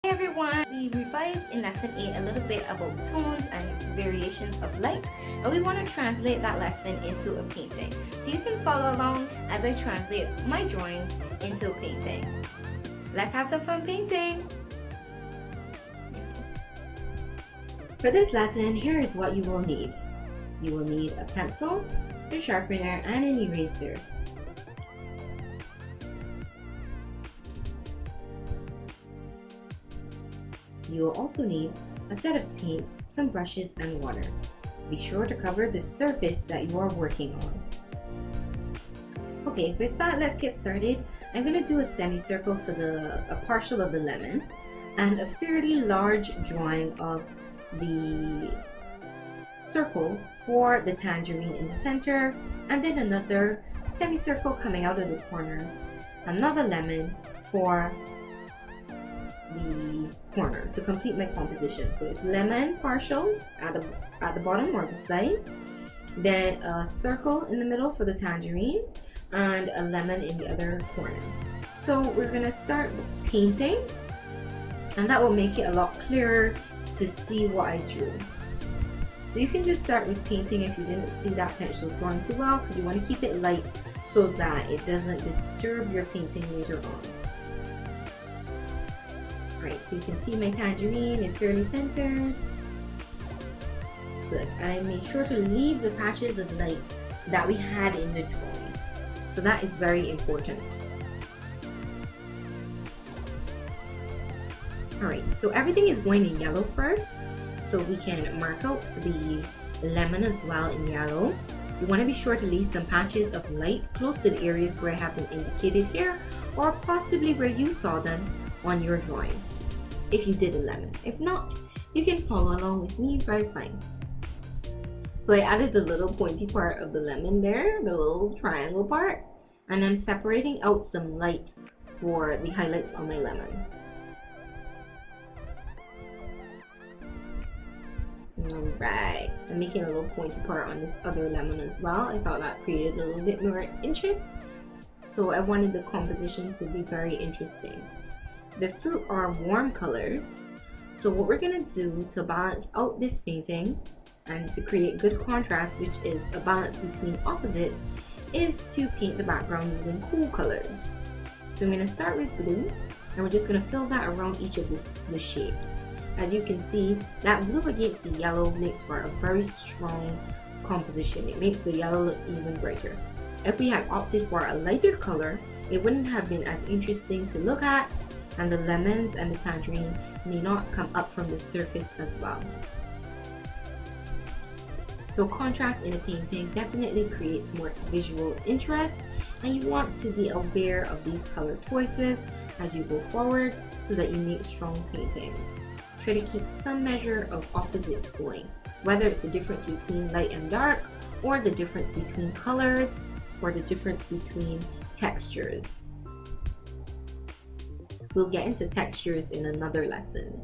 Hey everyone! We revised in lesson 8 a little bit about tones and variations of light, and we want to translate that lesson into a painting. So you can follow along as I translate my drawings into a painting. Let's have some fun painting! For this lesson, here is what you will need. You will need a pencil, a sharpener, and an eraser. You will also need a set of paints, some brushes, and water. Be sure to cover the surface that you are working on. Okay, with that, let's get started. I'm going to do a semicircle for a partial of the lemon and a fairly large drawing of the circle for the tangerine in the center, and then another semicircle coming out of the corner, another lemon for the corner to complete my composition. So it's lemon partial at the bottom or the side, then a circle in the middle for the tangerine, and a lemon in the other corner. So we're gonna start painting, and that will make it a lot clearer to see what I drew. So you can just start with painting if you didn't see that pencil drawing too well, because you want to keep it light so that it doesn't disturb your painting later on. Alright, so you can see my tangerine is fairly centered. Good. And I made sure to leave the patches of light that we had in the drawing. So that is very important. Alright, so everything is going in yellow first. So we can mark out the lemon as well in yellow. You want to be sure to leave some patches of light close to the areas where I have been indicated here, or possibly where you saw them on your drawing, if you did a lemon. If not, you can follow along with me very fine. So I added the little pointy part of the lemon there, the little triangle part, and I'm separating out some light for the highlights on my lemon. Alright, I'm making a little pointy part on this other lemon as well. I thought that created a little bit more interest, so I wanted the composition to be very interesting. The fruit are warm colors, so what we're going to do to balance out this painting and to create good contrast, which is a balance between opposites, is to paint the background using cool colors. So I'm going to start with blue, and we're just going to fill that around each of the shapes. As you can see, that blue against the yellow makes for a very strong composition. It makes the yellow look even brighter. If we had opted for a lighter color, it wouldn't have been as interesting to look at, and the lemons and the tangerine may not come up from the surface as well. So contrast in a painting definitely creates more visual interest, and you want to be aware of these color choices as you go forward so that you make strong paintings. Try to keep some measure of opposites going, whether it's the difference between light and dark, or the difference between colors, or the difference between textures. We'll get into textures in another lesson.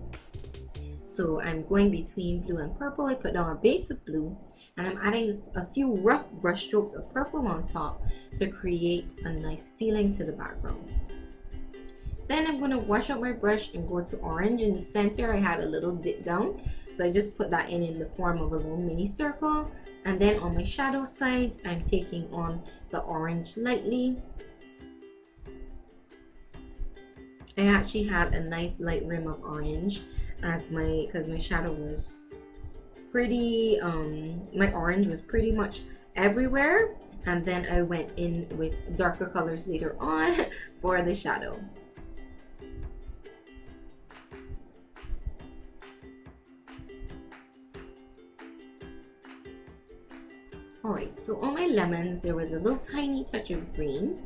So I'm going between blue and purple. I put down a base of blue, and I'm adding a few rough brush strokes of purple on top to create a nice feeling to the background. Then I'm going to wash out my brush and go to orange. In the center I had a little dip down, so I just put that in the form of a little mini circle. And then on my shadow sides, I'm taking on the orange lightly. I actually had a nice light rim of orange because my shadow was pretty, my orange was pretty much everywhere. And then I went in with darker colors later on for the shadow. Alright, so on my lemons there was a little tiny touch of green,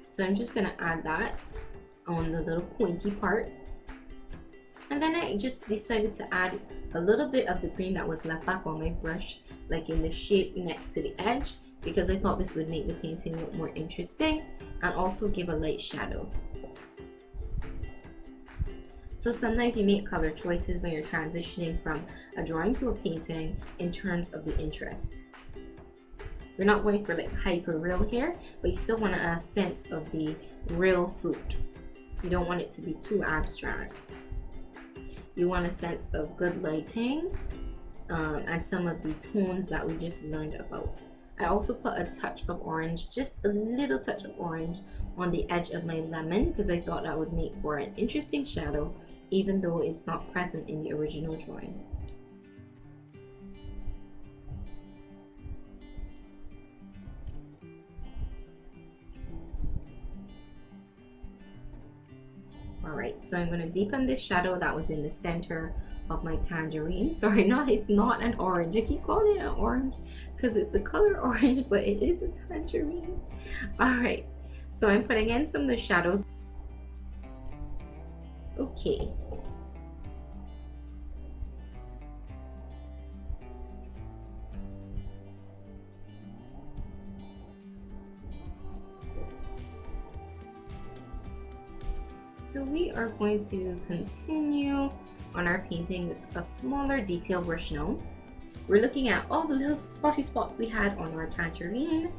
so I'm just gonna add that on the little pointy part. And then I just decided to add a little bit of the green that was left back on my brush, like in the shape next to the edge, because I thought this would make the painting look more interesting and also give a light shadow. So sometimes you make color choices when you're transitioning from a drawing to a painting in terms of the interest. We're not going for like hyper real here, but you still want a sense of the real fruit. You don't want it to be too abstract. You want a sense of good lighting and some of the tones that we just learned about. I also put a touch of orange, just a little touch of orange on the edge of my lemon because I thought that would make for an interesting shadow even though it's not present in the original drawing. Alright, so I'm going to deepen this shadow that was in the center of my tangerine. Sorry, it's not an orange. I keep calling it an orange because it's the color orange, but it is a tangerine. Alright, so I'm putting in some of the shadows. Okay. So we are going to continue on our painting with a smaller detail brush now. We're looking at all the little spotty spots we had on our tangerine,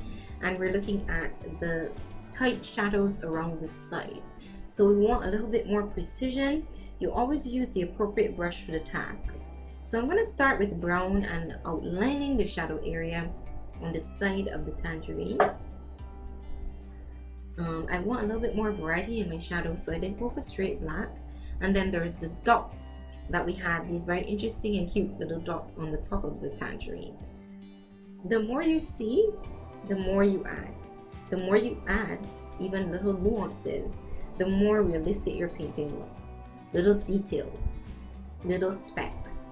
and we're looking at the tight shadows around the sides. So we want a little bit more precision. You always use the appropriate brush for the task. So I'm going to start with brown and outlining the shadow area on the side of the tangerine. I want a little bit more variety in my shadows, so I didn't go for straight black. And then there's the dots that we had, these very interesting and cute little dots on the top of the tangerine. The more you see, the more you add. The more you add, even little nuances, the more realistic your painting looks. Little details, little specks.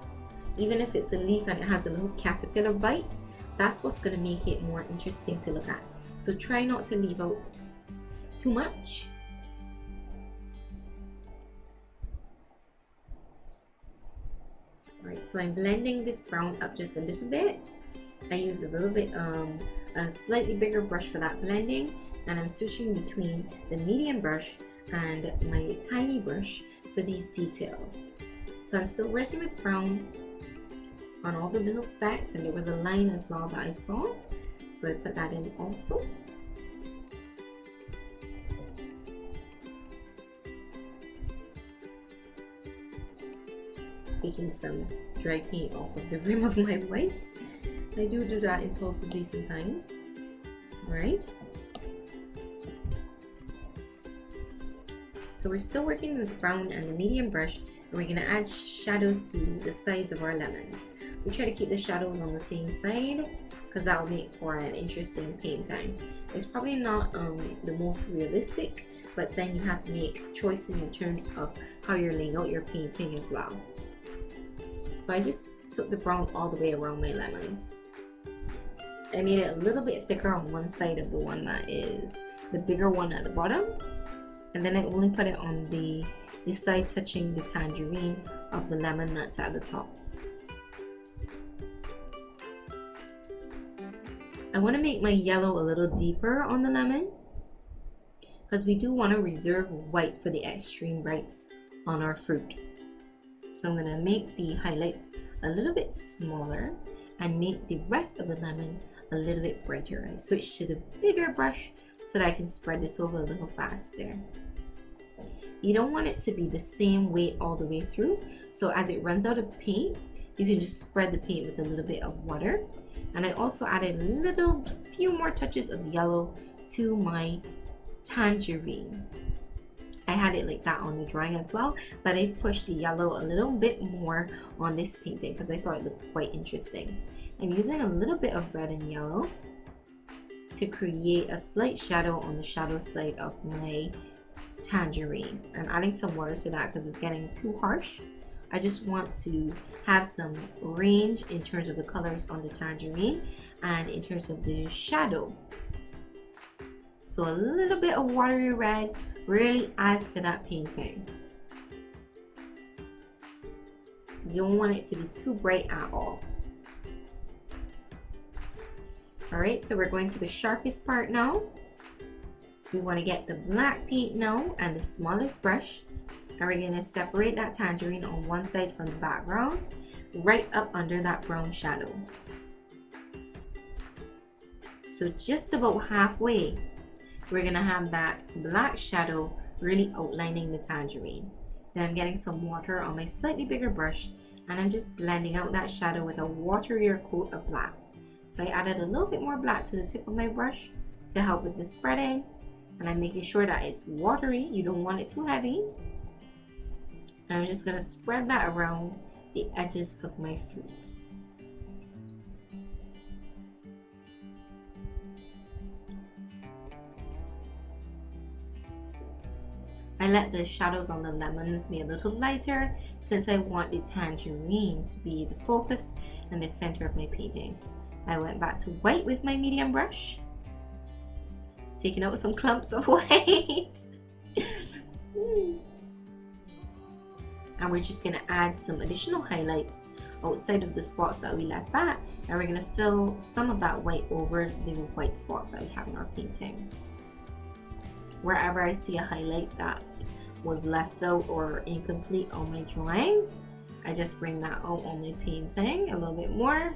Even if it's a leaf and it has a little caterpillar bite, that's what's going to make it more interesting to look at. So try not to leave out too much. Alright, so I'm blending this brown up just a little bit. I used a little bit a slightly bigger brush for that blending, and I'm switching between the medium brush and my tiny brush for these details. So I'm still working with brown on all the little specks, and there was a line as well that I saw, so I put that in also. Taking some dry paint off of the rim of my white. I do that impulsively sometimes. Alright. So we're still working with brown and the medium brush, and we're going to add shadows to the sides of our lemon. We try to keep the shadows on the same side because that will make for an interesting painting. It's probably not the most realistic, but then you have to make choices in terms of how you're laying out your painting as well. So I just took the brown all the way around my lemons. I made it a little bit thicker on one side of the one that is the bigger one at the bottom, and then I only put it on the side touching the tangerine of the lemon that's at the top. I want to make my yellow a little deeper on the lemon because we do want to reserve white for the extreme brights on our fruit. So I'm going to make the highlights a little bit smaller and make the rest of the lemon a little bit brighter. I switched to the bigger brush so that I can spread this over a little faster. You don't want it to be the same weight all the way through, so as it runs out of paint, you can just spread the paint with a little bit of water. And I also added a few more touches of yellow to my tangerine. I had it like that on the drawing as well, but I pushed the yellow a little bit more on this painting because I thought it looked quite interesting. I'm using a little bit of red and yellow to create a slight shadow on the shadow side of my tangerine. I'm adding some water to that because it's getting too harsh. I just want to have some range in terms of the colors on the tangerine and in terms of the shadow. So a little bit of watery red really adds to that painting. You don't want it to be too bright at all. Alright, so we're going to the sharpest part now. We want to get the black paint now and the smallest brush. And we're going to separate that tangerine on one side from the background, right up under that brown shadow. So just about halfway, we're going to have that black shadow really outlining the tangerine. Then I'm getting some water on my slightly bigger brush, and I'm just blending out that shadow with a waterier coat of black. So I added a little bit more black to the tip of my brush to help with the spreading, and I'm making sure that it's watery. You don't want it too heavy. And I'm just going to spread that around the edges of my fruit. I let the shadows on the lemons be a little lighter since I want the tangerine to be the focus and the center of my painting. I went back to white with my medium brush, taking out some clumps of white. And we're just gonna add some additional highlights outside of the spots that we left back, and we're gonna fill some of that white over the white spots that we have in our painting. Wherever I see a highlight that was left out or incomplete on my drawing, I just bring that out on my painting a little bit more.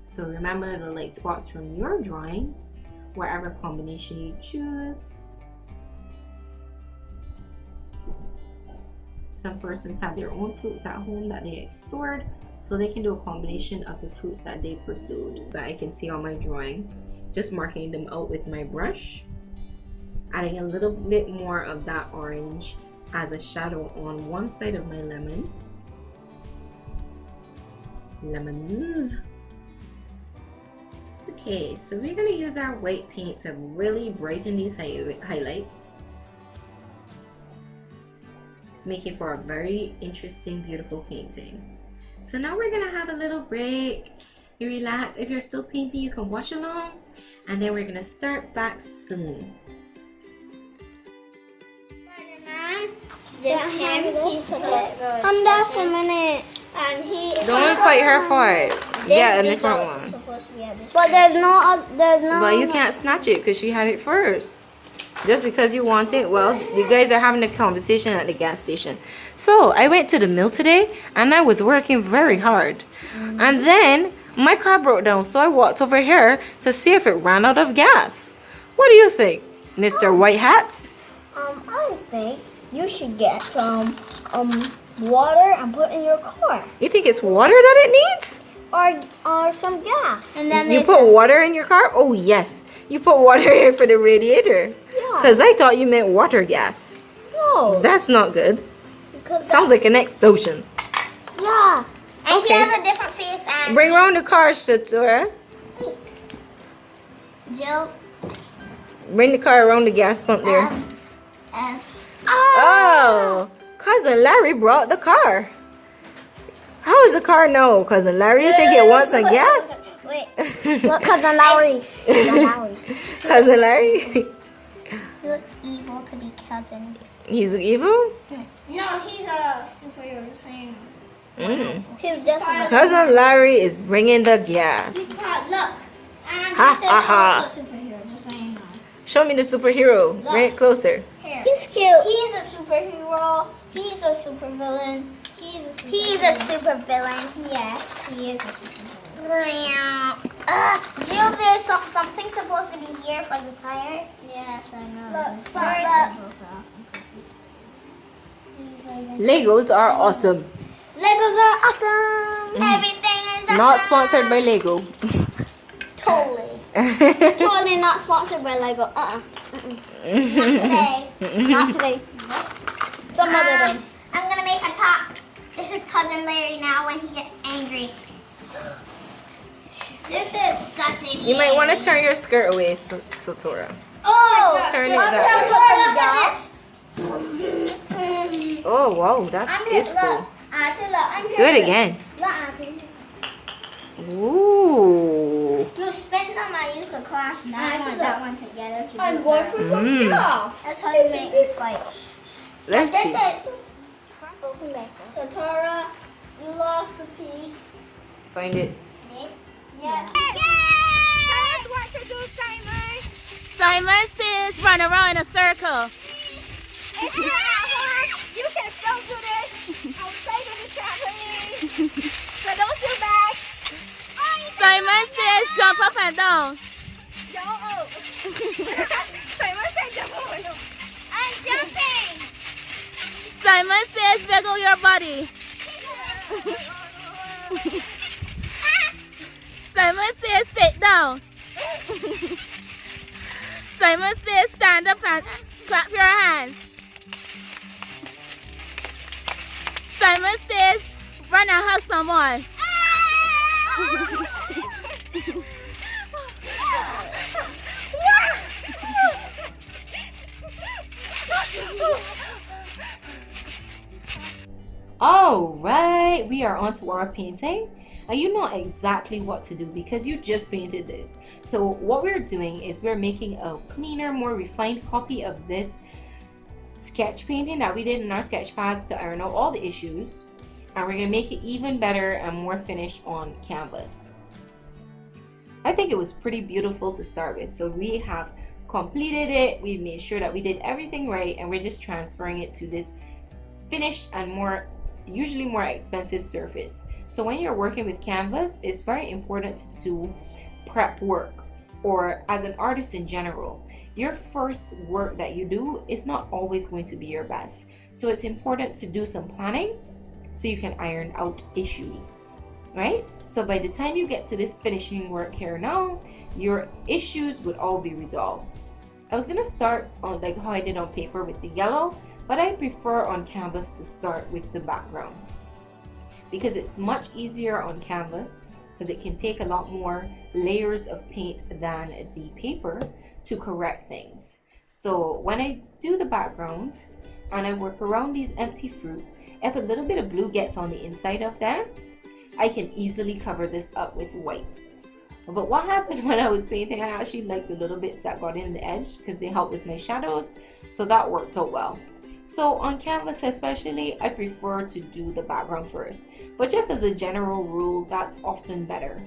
So remember the light spots from your drawings, wherever combination you choose. Some persons have their own fruits at home that they explored, so they can do a combination of the fruits that they pursued that I can see on my drawing. Just marking them out with my brush, adding a little bit more of that orange as a shadow on one side of my lemons. Okay, so we're going to use our white paint to really brighten these highlights. Just making for a very interesting, beautiful painting. So now we're going to have a little break. You relax. If you're still painting, you can watch along. And then we're going to start back soon. This him, he's supposed to come down for a minute. And he Don't fight her for it. Yeah, a different one. But there's no. But you can't snatch it because she had it first. Just because you want it. Well, you guys are having a conversation at the gas station. So I went to the mill today and I was working very hard. And then my car broke down, so I walked over here to see if it ran out of gas. What do you think, Mr. White Hat? I think you should get some water and put in your car. You think it's water that it needs? Or some gas. And then you put water in your car? Oh yes, you put water in for the radiator. Yeah. Because I thought you meant water gas. No. That's not good. Because sounds like an explosion. Yeah. And okay. He has a different face. And bring around the car, Shatura. Jill. Bring the car around the gas pump there. Oh, Cousin Larry brought the car. How is the car know? Cousin Larry, you think it wants some gas? Wait, look, Cousin Larry. Cousin Larry? He looks evil to be cousins. He's evil? No, he's a superhero, just saying. He's just Cousin Larry is bringing the gas. He's hot, look. And Ha, also a superhero, just saying. Show me the superhero. Look. Bring it closer. Here. He's cute. He's a superhero. He's a supervillain. He's a supervillain. Yes, he is a supervillain. Jill, there's something supposed to be here for the tire. Yes, I know. Legos are awesome. Legos are awesome. Everything is awesome. Not sponsored by Lego. Totally. Totally not sponsored by Lego. Not today. Not today. Some other day. I'm gonna make a top. This is Cousin Larry now when he gets angry. This is Cousin. You might want to turn your skirt away, Sotora. Oh, turn it look that at this. Oh wow, that is cool. Auntie, Do it again. Look, Auntie. Ooh. You spin them and you could clash that one together. I'm going for some gas. That's how you make me fight. Let's see. This is Tara, you lost the piece. Find it. Yes. Tell us what to do, Simon. Simon says run around in a circle. You can still do this outside of the trampoline. So don't do bad. Simon says jump up and down. Jump. Simon said jump up and down. I'm jumping. Simon says wiggle your body. Simon says sit down. Simon says stand up and clap your hands. Simon says run and hug someone. Alright, we are on to our painting. And you know exactly what to do because you just painted this. So what we're doing is we're making a cleaner, more refined copy of this sketch painting that we did in our sketch pads to iron out all the issues. And we're going to make it even better and more finished on canvas. I think it was pretty beautiful to start with. So we have completed it. We made sure that we did everything right, and we're just transferring it to this finished and usually more expensive surface. So when you're working with canvas, it's very important to do prep work, or as an artist in general, your first work that you do is not always going to be your best. So it's important to do some planning so you can iron out issues, right? So by the time you get to this finishing work here now, your issues would all be resolved. I was gonna start on like how I did on paper with the yellow, but I prefer on canvas to start with the background because it's much easier on canvas because it can take a lot more layers of paint than the paper to correct things. So when I do the background and I work around these empty fruit, if a little bit of blue gets on the inside of them, I can easily cover this up with white. But what happened when I was painting, I actually liked the little bits that got in the edge because they helped with my shadows, so that worked out well. So on canvas especially, I prefer to do the background first, but just as a general rule, that's often better.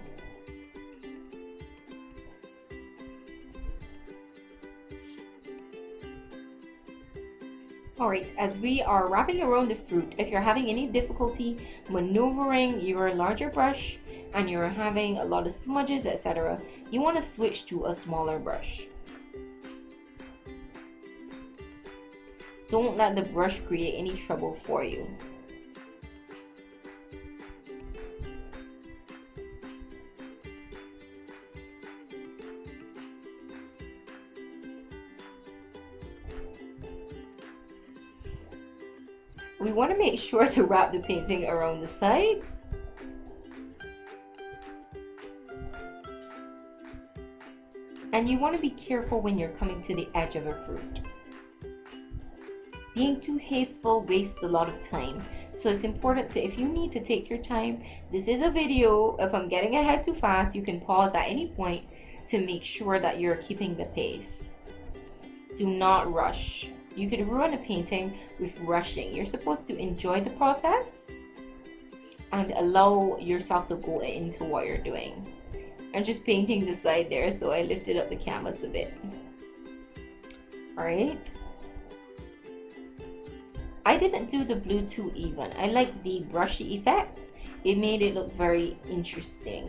Alright, as we are wrapping around the fruit, if you're having any difficulty maneuvering your larger brush and you're having a lot of smudges, etc., you want to switch to a smaller brush. Don't let the brush create any trouble for you. We want to make sure to wrap the painting around the sides. And you want to be careful when you're coming to the edge of a fruit. Being too hasteful wastes a lot of time. So it's important to, if you need to take your time, this is a video. If I'm getting ahead too fast, you can pause at any point to make sure that you're keeping the pace. Do not rush. You could ruin a painting with rushing. You're supposed to enjoy the process and allow yourself to go into what you're doing. I'm just painting the side there, so I lifted up the canvas a bit. Alright. I didn't do the blue too even. I like the brushy effect. It made it look very interesting.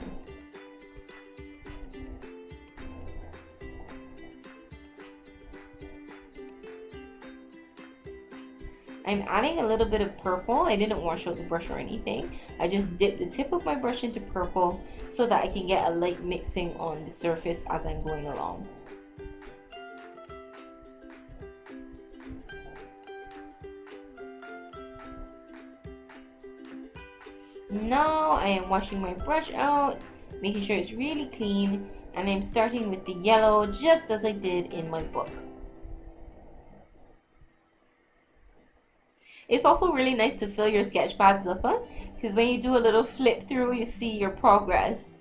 I'm adding a little bit of purple. I didn't wash out the brush or anything. I just dipped the tip of my brush into purple so that I can get a light mixing on the surface as I'm going along. Now I am washing my brush out, making sure it's really clean, and I'm starting with the yellow just as I did in my book. It's also really nice to fill your sketch pads up, because when you do a little flip through, you see your progress.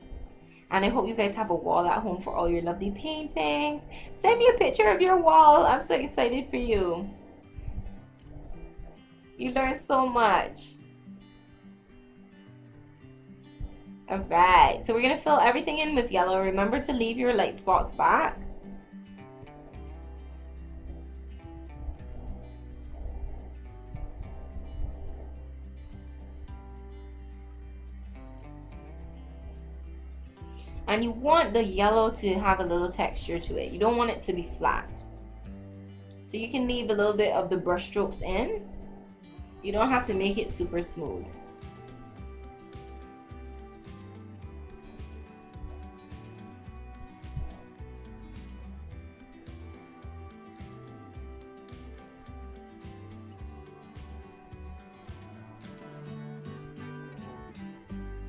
And I hope you guys have a wall at home for all your lovely paintings. Send me a picture of your wall. I'm so excited for you. You learned so much. Alright, so we're going to fill everything in with yellow. Remember to leave your light spots back. And you want the yellow to have a little texture to it. You don't want it to be flat. So you can leave a little bit of the brush strokes in. You don't have to make it super smooth.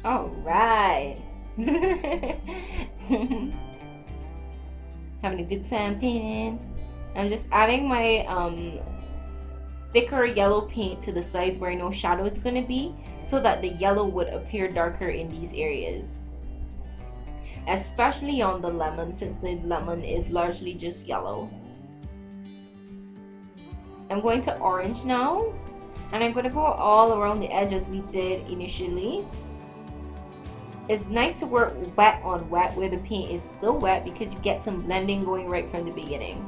All right. Having a good time painting. I'm just adding my thicker yellow paint to the sides where I know shadow is going to be, so that the yellow would appear darker in these areas, especially on the lemon, since the lemon is largely just yellow. I'm going to orange now, and I'm going to go all around the edge as we did initially. It's nice to work wet on wet where the paint is still wet, because you get some blending going right from the beginning.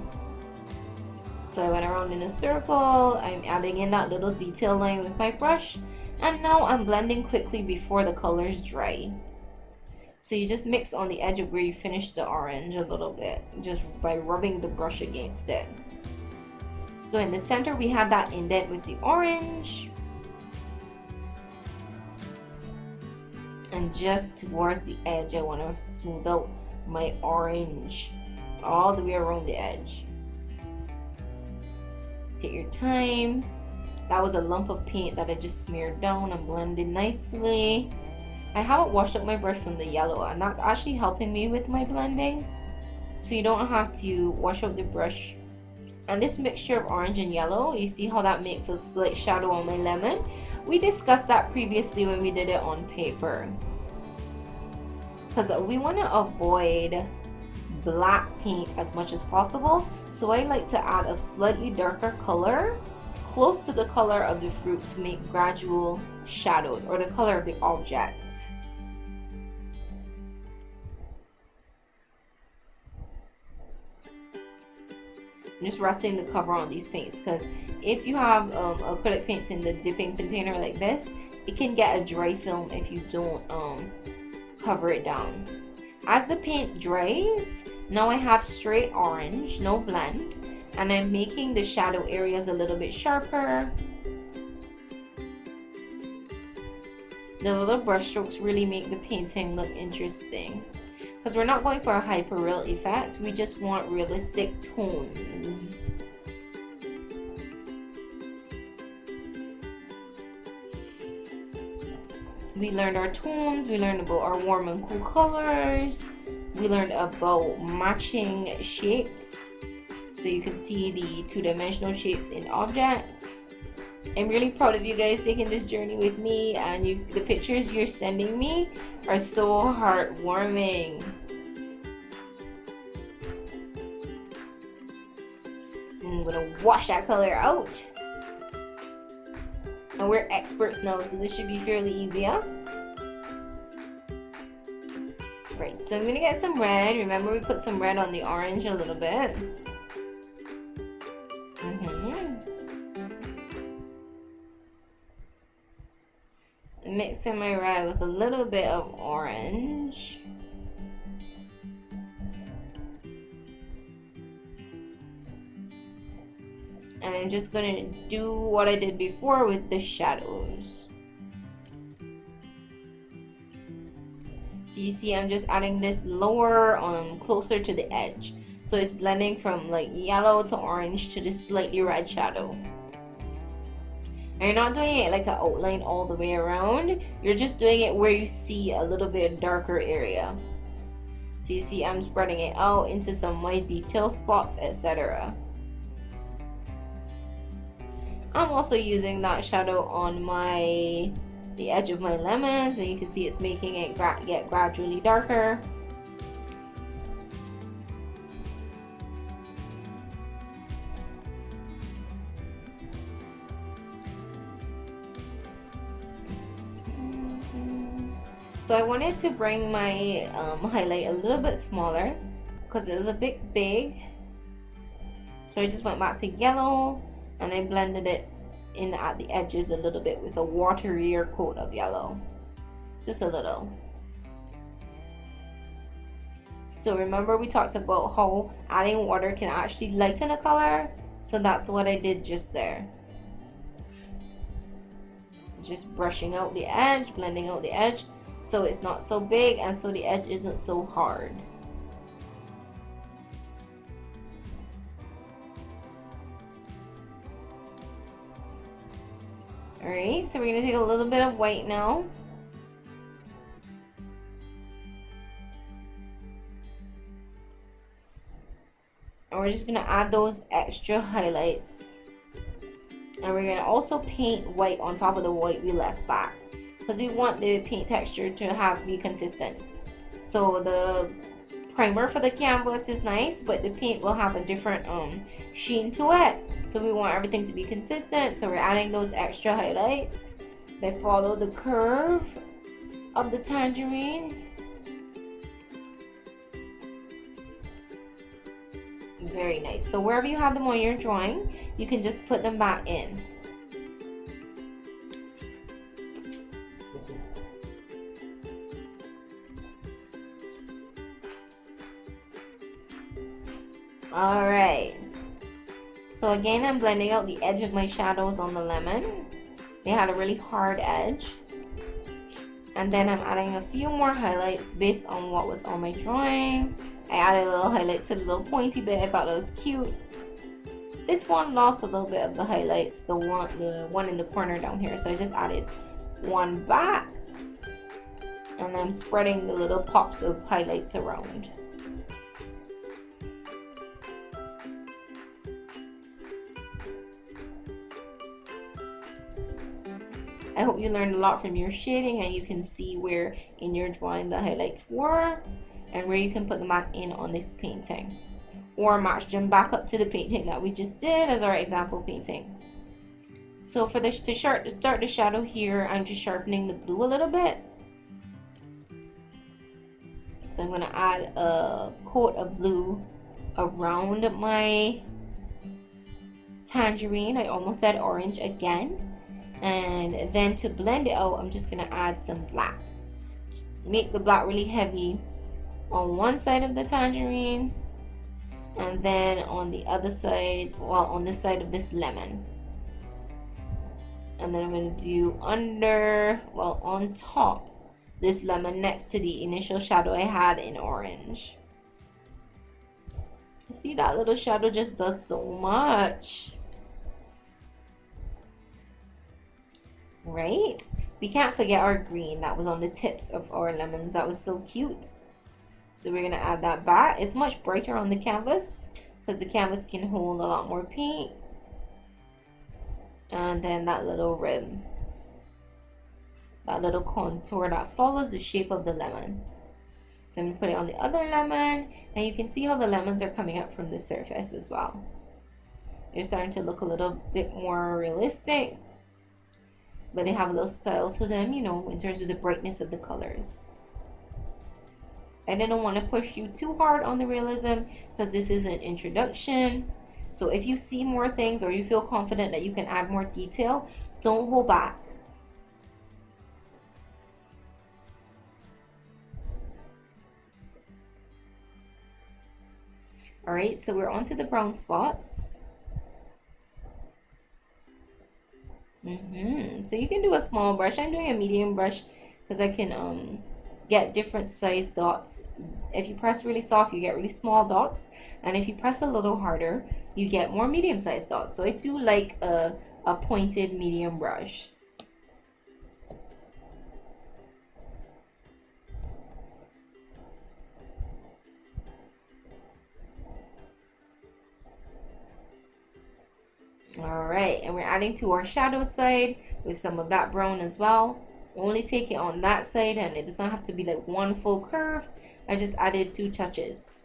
So I went around in a circle. I'm adding in that little detail line with my brush, and now I'm blending quickly before the colors dry. So you just mix on the edge of where you finished the orange a little bit, just by rubbing the brush against it. So in the center we have that indent with the orange, and just towards the edge I want to smooth out my orange all the way around the edge. Take your time. That was a lump of paint that I just smeared down and blended nicely. I haven't washed up my brush from the yellow, and that's actually helping me with my blending, so you don't have to wash out the brush. And this mixture of orange and yellow, you see how that makes a slight shadow on my lemon? We discussed that previously when we did it on paper, because we want to avoid black paint as much as possible, so I like to add a slightly darker color close to the color of the fruit to make gradual shadows, or the color of the objects. I'm just resting the cover on these paints, because if you have acrylic paints in the dipping container like this, it can get a dry film if you don't cover it down. As the paint dries, now I have straight orange, no blend, and I'm making the shadow areas a little bit sharper. The little brush strokes really make the painting look interesting, because we're not going for a hyper real effect, we just want realistic tones. We learned our tones, we learned about our warm and cool colors, we learned about matching shapes, so you can see the two-dimensional shapes in objects. I'm really proud of you guys taking this journey with me, and the pictures you're sending me are so heartwarming. I'm gonna wash that color out. And we're experts now, so this should be fairly easy, huh? Right, so I'm gonna get some red. Remember, we put some red on the orange a little bit. Mixing my red with a little bit of orange. And I'm just going to do what I did before with the shadows. So you see I'm just adding this lower closer to the edge. So it's blending from like yellow to orange to this slightly red shadow. And you're not doing it like an outline all the way around. You're just doing it where you see a little bit darker area. So you see I'm spreading it out into some white detail spots, etc. I'm also using that shadow on the edge of my lemons, and you can see it's making it get gradually darker. So I wanted to bring my highlight a little bit smaller because it was a bit big. So I just went back to yellow and I blended it in at the edges a little bit with a waterier coat of yellow. Just a little. So remember we talked about how adding water can actually lighten a color? So that's what I did just there. just brushing out the edge, blending out the edge so it's not so big and so the edge isn't so hard. Alright, so we're going to take a little bit of white now. And we're just going to add those extra highlights. And we're going to also paint white on top of the white we left back, because we want the paint texture to be consistent. So the primer for the canvas is nice, but the paint will have a different sheen to it. So we want everything to be consistent, so we're adding those extra highlights. They follow the curve of the tangerine. Very nice. So wherever you have them on your drawing, you can just put them back in. Alright, so again I'm blending out the edge of my shadows on the lemon. They had a really hard edge. And then I'm adding a few more highlights based on what was on my drawing. I added a little highlight to the little pointy bit. I thought that was cute. This one lost a little bit of the highlights, the one in the corner down here. So I just added one back. And I'm spreading the little pops of highlights around. I hope you learned a lot from your shading and you can see where in your drawing the highlights were and where you can put them back in on this painting, or match them back up to the painting that we just did as our example painting. So for this, to start the shadow here, I'm just sharpening the blue a little bit. So I'm going to add a coat of blue around my tangerine. I almost said orange again. And then to blend it out, I'm just going to add some black. Make the black really heavy on one side of the tangerine, and then on the other side, well, on this side of this lemon. And then I'm going to do on top this lemon next to the initial shadow I had in orange. See, that little shadow just does so much. Right? We can't forget our green that was on the tips of our lemons. That was so cute. So we're going to add that back. It's much brighter on the canvas because the canvas can hold a lot more paint. And then that little rim, that little contour that follows the shape of the lemon. So I'm going to put it on the other lemon, and you can see how the lemons are coming up from the surface as well. They're starting to look a little bit more realistic, but they have a little style to them, you know, in terms of the brightness of the colors. I didn't want to push you too hard on the realism because this is an introduction. So if you see more things or you feel confident that you can add more detail, don't hold back. Alright, so we're on to the brown spots. So you can do a small brush. I'm doing a medium brush because I can get different size dots. If you press really soft, you get really small dots, and if you press a little harder, you get more medium-sized dots. So I do like a pointed medium brush. Alright, and we're adding to our shadow side with some of that brown as well. Only take it on that side, and it does not have to be like one full curve. I just added 2 touches.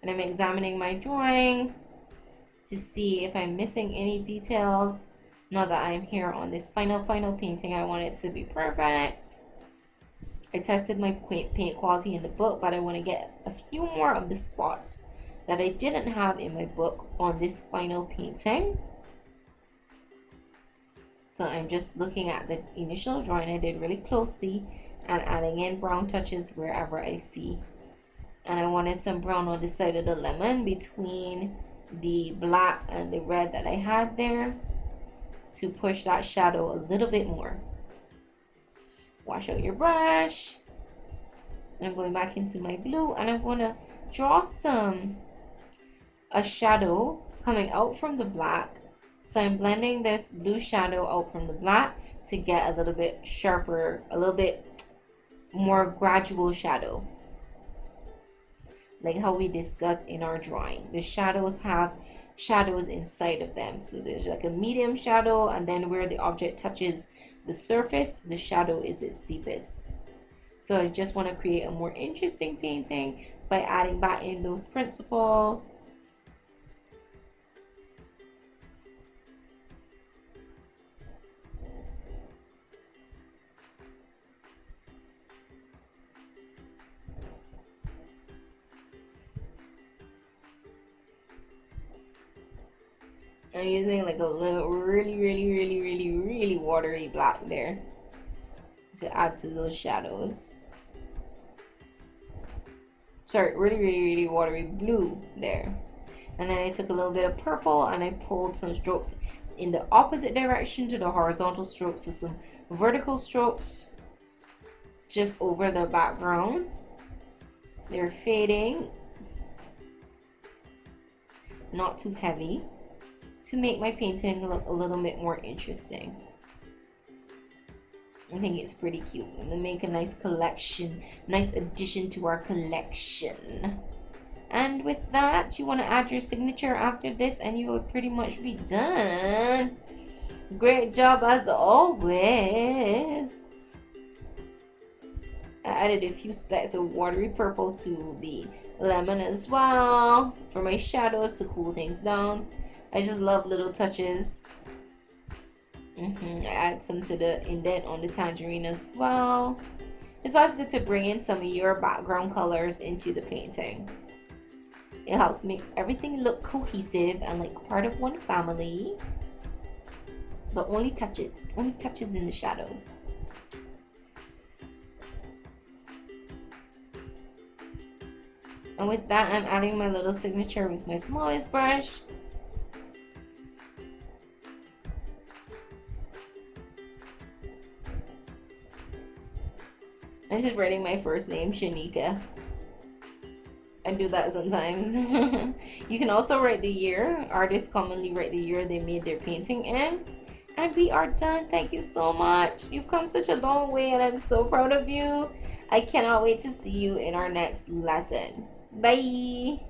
And I'm examining my drawing to see if I'm missing any details. Now that I'm here on this final painting, I want it to be perfect. I tested my paint quality in the book, but I want to get a few more of the spots that I didn't have in my book on this final painting. So I'm just looking at the initial drawing I did really closely and adding in brown touches wherever I see. And I wanted some brown on the side of the lemon between the black and the red that I had there to push that shadow a little bit more. Wash out your brush. And I'm going back into my blue, and I'm going to draw a shadow coming out from the black. So I'm blending this blue shadow out from the black to get a little bit sharper, a little bit more gradual shadow, like how we discussed in our drawing. The shadows have shadows inside of them, so there's like a medium shadow, and then where the object touches the surface, the shadow is its deepest. So I just want to create a more interesting painting by adding back in those principles. I'm using like a little really watery black there to add to those shadows. Sorry, really watery blue there. And then I took a little bit of purple and I pulled some strokes in the opposite direction to the horizontal strokes, so some vertical strokes just over the background. They're fading, not too heavy, to make my painting look a little bit more interesting. I think it's pretty cute, and to make a nice collection, nice addition to our collection. And with that, you want to add your signature after this and you would pretty much be done. Great job as always. I added a few specks of watery purple to the lemon as well for my shadows to cool things down. I just love little touches. I add some to the indent on the tangerine as well. It's always good to bring in some of your background colors into the painting. It helps make everything look cohesive and like part of one family. But only touches in the shadows. And with that, I'm adding my little signature with my smallest brush. I'm just writing my first name, Shanika. I do that sometimes. You can also write the year. Artists commonly write the year they made their painting in. And we are done. Thank you so much. You've come such a long way and I'm so proud of you. I cannot wait to see you in our next lesson. Bye.